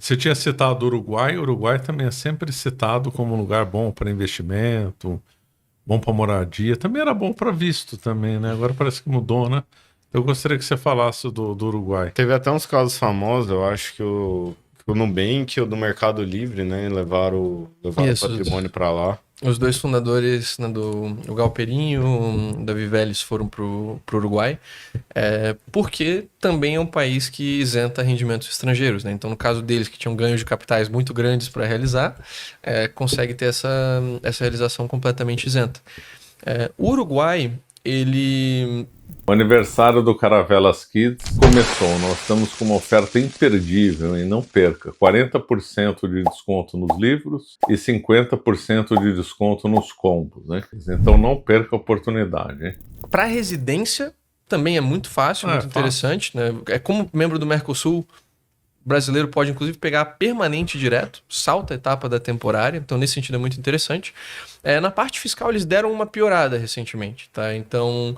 Você tinha citado o Uruguai também é sempre citado como um lugar bom para investimento, bom para moradia, também era bom para visto também, né? Agora parece que mudou, né? Eu gostaria que você falasse do Uruguai. Teve até uns casos famosos, eu acho que o Nubank e o do Mercado Livre, né, levaram o Isso, patrimônio para lá. os dois fundadores, né, o Galperinho, o Davi Vélez, foram pro Uruguai, porque também é um país que isenta rendimentos estrangeiros, né? Então, no caso deles, que tinham ganhos de capitais muito grandes para realizar, consegue ter essa realização completamente isenta. O Uruguai, ele... O aniversário do Caravelas Kids começou. Nós estamos com uma oferta imperdível, e não perca: 40% de desconto nos livros e 50% de desconto nos combos, né? Então não perca a oportunidade, hein? Para residência, também é muito fácil, muito interessante, né? É como membro do Mercosul, o brasileiro pode inclusive pegar permanente direto, salta a etapa da temporária, então nesse sentido é muito interessante. Na parte fiscal eles deram uma piorada recentemente, tá? Então,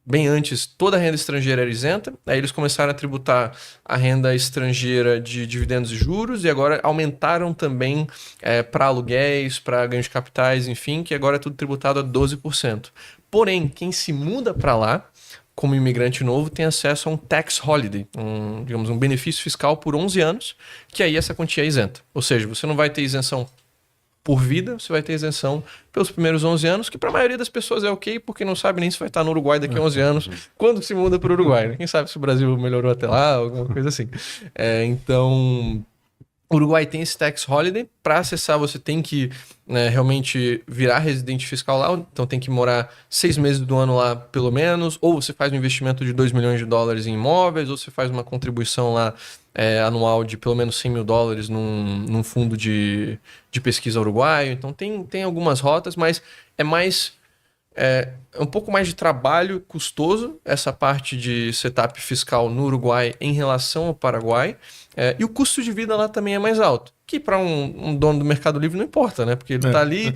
bem antes, toda a renda estrangeira era isenta, aí eles começaram a tributar a renda estrangeira de dividendos e juros, e agora aumentaram também para aluguéis, para ganhos de capitais, enfim, que agora é tudo tributado a 12%. Porém, quem se muda para lá, como imigrante novo, tem acesso a um tax holiday, digamos, um benefício fiscal por 11 anos, que aí essa quantia é isenta. Ou seja, você não vai ter isenção por vida, você vai ter isenção pelos primeiros 11 anos, que para a maioria das pessoas é ok, porque não sabe nem se vai estar no Uruguai daqui a 11 anos, quando se muda para o Uruguai, né? Quem sabe se o Brasil melhorou até lá, alguma coisa assim. Então, o Uruguai tem esse tax holiday. Para acessar, você tem que realmente virar residente fiscal lá, então tem que morar 6 meses do ano lá, pelo menos, ou você faz um investimento de 2 milhões de dólares em imóveis, ou você faz uma contribuição lá anual de pelo menos 100 mil dólares num fundo de pesquisa uruguaio. Então tem algumas rotas, mas é mais... É um pouco mais de trabalho custoso essa parte de setup fiscal no Uruguai em relação ao Paraguai. E o custo de vida lá também é mais alto. Que para um dono do Mercado Livre não importa, né? Porque ele tá ali,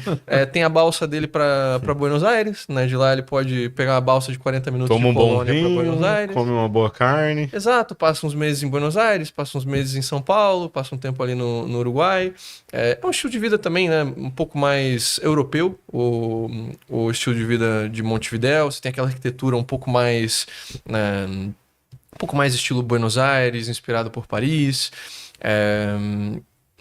tem a balsa dele para Buenos Aires, né? De lá ele pode pegar uma balsa de 40 minutos Toma de um bom Colônia para Buenos vinho, Aires. come uma boa carne. Exato, passa uns meses em Buenos Aires, passa uns meses em São Paulo, passa um tempo ali no Uruguai. É um estilo de vida também, né? Um pouco mais europeu, o estilo de vida de Montevidéu. Você tem aquela arquitetura um pouco mais... um pouco mais estilo Buenos Aires, inspirado por Paris.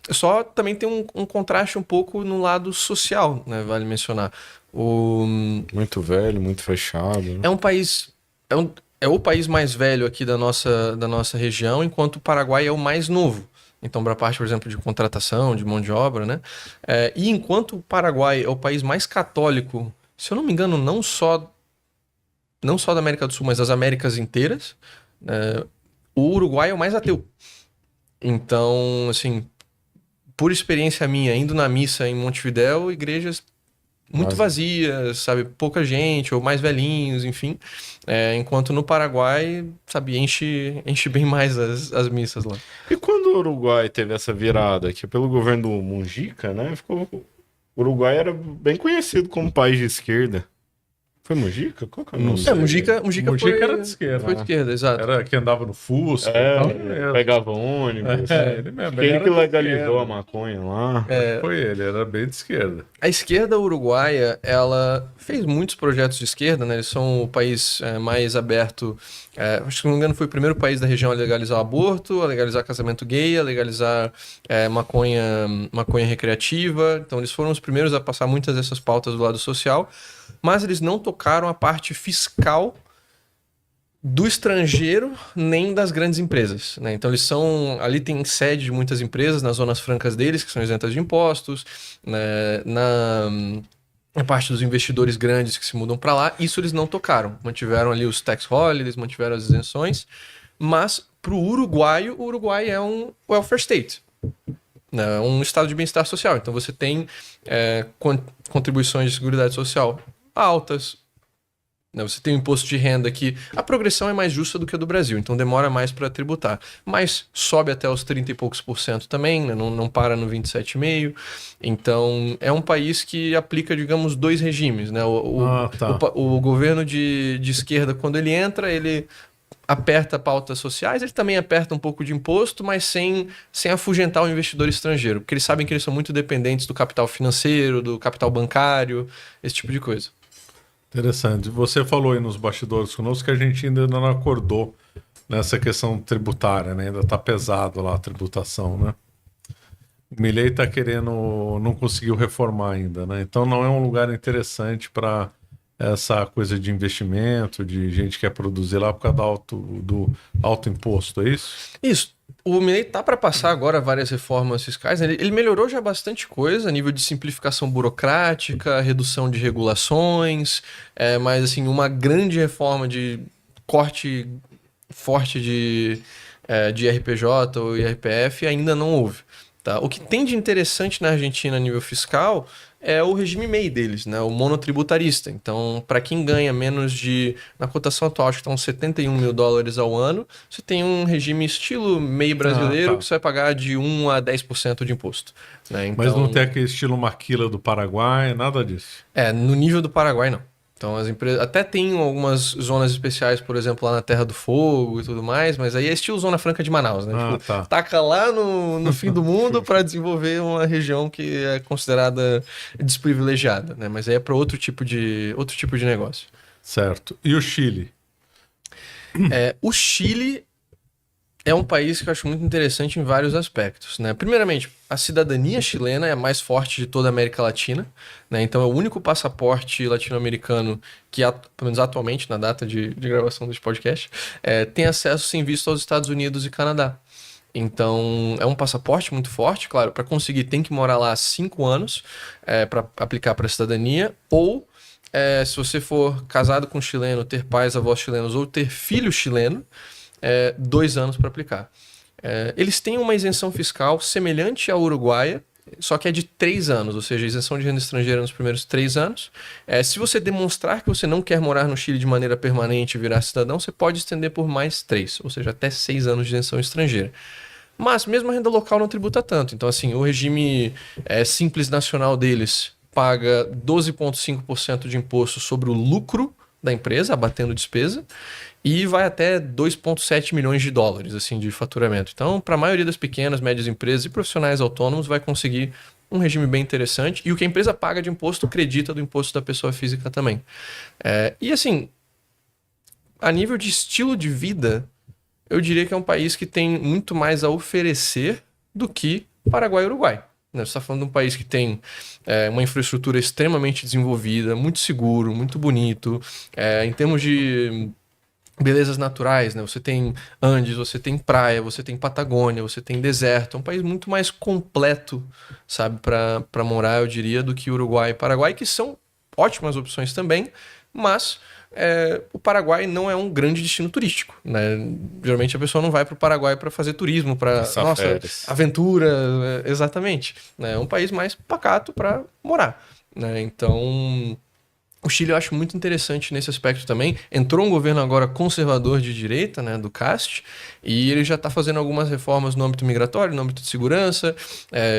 Só também tem um contraste um pouco no lado social, né? Vale mencionar. Muito velho, muito fechado. Né? É um país... É o país mais velho aqui da nossa região, enquanto o Paraguai é o mais novo. Então, para a parte, por exemplo, de contratação, de mão de obra, né? E enquanto o Paraguai é o país mais católico, se eu não me engano, não só da América do Sul, mas das Américas inteiras, o Uruguai é o mais ateu. Então, assim, por experiência minha, indo na missa em Montevidéu, igrejas muito vazias, sabe? Pouca gente, ou mais velhinhos, enfim. Enquanto no Paraguai, sabe, enche bem mais as missas lá. E quando o Uruguai teve essa virada, que pelo governo do Mujica, né? O Uruguai era bem conhecido como país de esquerda. Foi Mujica? Qual que é o nome? Mujica era de esquerda. Foi de esquerda, exato. Era que andava no Fusca. Pegava ônibus. Ele mesmo. Ele que legalizou a maconha lá. Foi ele, era bem de esquerda. A esquerda uruguaia, ela fez muitos projetos de esquerda, né? Eles são o país mais aberto. Acho que, se não me engano, foi o primeiro país da região a legalizar o aborto, a legalizar casamento gay, a legalizar maconha recreativa. Então, eles foram os primeiros a passar muitas dessas pautas do lado social, mas eles não tocaram a parte fiscal do estrangeiro nem das grandes empresas, né? Então ali tem sede de muitas empresas nas zonas francas deles, que são isentas de impostos, né? Na parte dos investidores grandes que se mudam para lá, isso eles não tocaram. Mantiveram ali os tax holidays, mantiveram as isenções, mas para o Uruguai é um welfare state, né? Um estado de bem-estar social. Então você tem contribuições de seguridade social altas, né? Você tem um imposto de renda que a progressão é mais justa do que a do Brasil, então demora mais para tributar, mas sobe até os 30 e poucos por cento também, né? Não para no 27,5%. Então é um país que aplica, digamos, dois regimes, né? O governo de esquerda, quando ele entra, ele aperta pautas sociais, ele também aperta um pouco de imposto, mas sem afugentar o investidor estrangeiro, porque eles sabem que eles são muito dependentes do capital financeiro, do capital bancário, esse tipo de coisa. Interessante. Você falou aí nos bastidores conosco que a gente ainda não acordou nessa questão tributária, né? Ainda está pesado lá a tributação, né? O Milei está querendo, não conseguiu reformar ainda, né? Então não é um lugar interessante para essa coisa de investimento, de gente que quer produzir lá por causa do alto imposto, é isso? Isso. O Milei tá para passar agora várias reformas fiscais. Né? Ele melhorou já bastante coisa a nível de simplificação burocrática, redução de regulações, mas assim, uma grande reforma de corte forte de IRPJ ou IRPF ainda não houve. Tá? O que tem de interessante na Argentina a nível fiscal é o regime MEI deles, né? O monotributarista. Então, para quem ganha menos de... Na cotação atual, acho que estão 71 mil dólares ao ano, você tem um regime estilo MEI brasileiro que você vai pagar de 1 a 10% de imposto. Né? Então, mas não tem aquele estilo maquila do Paraguai, nada disso? No nível do Paraguai, não. Então as empresas até tem algumas zonas especiais, por exemplo, lá na Terra do Fogo e tudo mais, mas aí é estilo Zona Franca de Manaus, né? Taca lá no fim do mundo para desenvolver uma região que é considerada desprivilegiada, né? Mas aí é para outro tipo de negócio. Certo. E o Chile? O Chile é um país que eu acho muito interessante em vários aspectos, né? Primeiramente, a cidadania chilena é a mais forte de toda a América Latina, né? Então é o único passaporte latino-americano que, pelo menos atualmente, na data de gravação deste podcast, tem acesso sem visto aos Estados Unidos e Canadá. Então é um passaporte muito forte, claro, para conseguir tem que morar lá há 5 anos para aplicar para a cidadania, ou se você for casado com um chileno, ter pais, avós chilenos ou ter filho chileno, 2 anos para aplicar. Eles têm uma isenção fiscal semelhante à uruguaia, só que é de 3 anos, ou seja, isenção de renda estrangeira nos primeiros 3 anos. Se você demonstrar que você não quer morar no Chile de maneira permanente e virar cidadão, você pode estender por mais 3, ou seja, até 6 anos de isenção estrangeira. Mas mesmo a renda local não tributa tanto. Então, assim, o regime simples nacional deles paga 12,5% de imposto sobre o lucro da empresa, abatendo despesa, e vai até 2,7 milhões de dólares assim, de faturamento. Então, para a maioria das pequenas, médias empresas e profissionais autônomos, vai conseguir um regime bem interessante. E o que a empresa paga de imposto, acredita do imposto da pessoa física também. E assim, a nível de estilo de vida, eu diria que é um país que tem muito mais a oferecer do que Paraguai e Uruguai. Você está falando de um país que tem uma infraestrutura extremamente desenvolvida, muito seguro, muito bonito. Em termos de belezas naturais, né? Você tem Andes, você tem praia, você tem Patagônia, você tem deserto. É um país muito mais completo, sabe, para morar, eu diria, do que Uruguai e Paraguai, que são ótimas opções também, mas o Paraguai não é um grande destino turístico, né? Geralmente a pessoa não vai para o Paraguai para fazer turismo, para aventura, exatamente. É um país mais pacato para morar, né? Então, o Chile eu acho muito interessante nesse aspecto também. Entrou um governo agora conservador de direita, né, do CAST, e ele já está fazendo algumas reformas no âmbito migratório, no âmbito de segurança.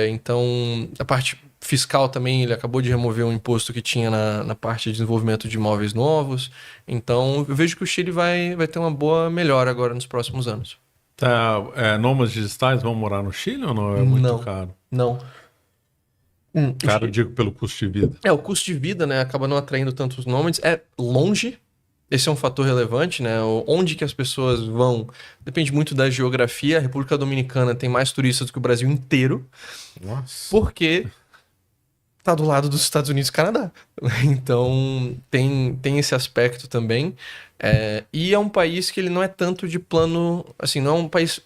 Então, a parte fiscal também, ele acabou de remover um imposto que tinha na parte de desenvolvimento de imóveis novos. Então, eu vejo que o Chile vai ter uma boa melhora agora nos próximos anos. Nômades digitais vão morar no Chile ou não? É muito caro? Não. Caro, eu digo, pelo custo de vida. O custo de vida, né, acaba não atraindo tantos nômades. É longe. Esse é um fator relevante, né? Onde que as pessoas vão depende muito da geografia. A República Dominicana tem mais turistas do que o Brasil inteiro. Nossa. Porque tá do lado dos Estados Unidos e Canadá. Então, tem esse aspecto também. E é um país que ele não é tanto de plano... Assim, não é um país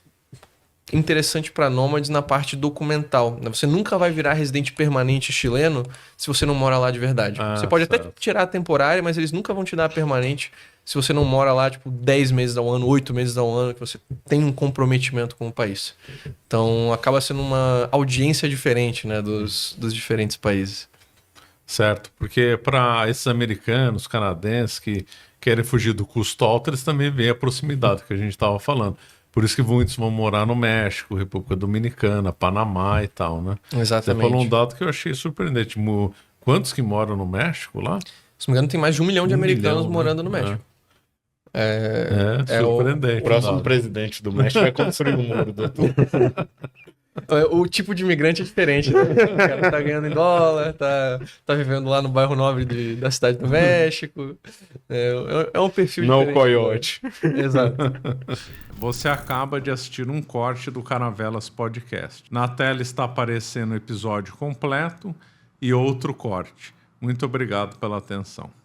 interessante para nômades na parte documental. Você nunca vai virar residente permanente chileno se você não mora lá de verdade. Você pode até tirar a temporária, mas eles nunca vão te dar a permanente se você não mora lá, tipo, 10 meses ao ano, 8 meses ao ano, que você tem um comprometimento com o país. Então, acaba sendo uma audiência diferente, né, dos diferentes países. Certo, porque para esses americanos, canadenses que querem fugir do custo alto, eles também veem a proximidade que a gente estava falando. Por isso que muitos vão morar no México, República Dominicana, Panamá e tal, né? Exatamente. Você falou um dado que eu achei surpreendente. Quantos que moram no México lá? Se não me engano, tem mais de 1 milhão de americanos morando no México. Surpreendente. O próximo Não. presidente do México vai construir um muro, doutor. O tipo de imigrante é diferente, né? O cara tá ganhando em dólar, tá vivendo lá no bairro nobre da cidade do México. É um perfil Não o diferente. coiote. Exato. Você acaba de assistir um corte do Caravelas Podcast. Na tela está aparecendo o episódio completo e outro corte. Muito obrigado pela atenção.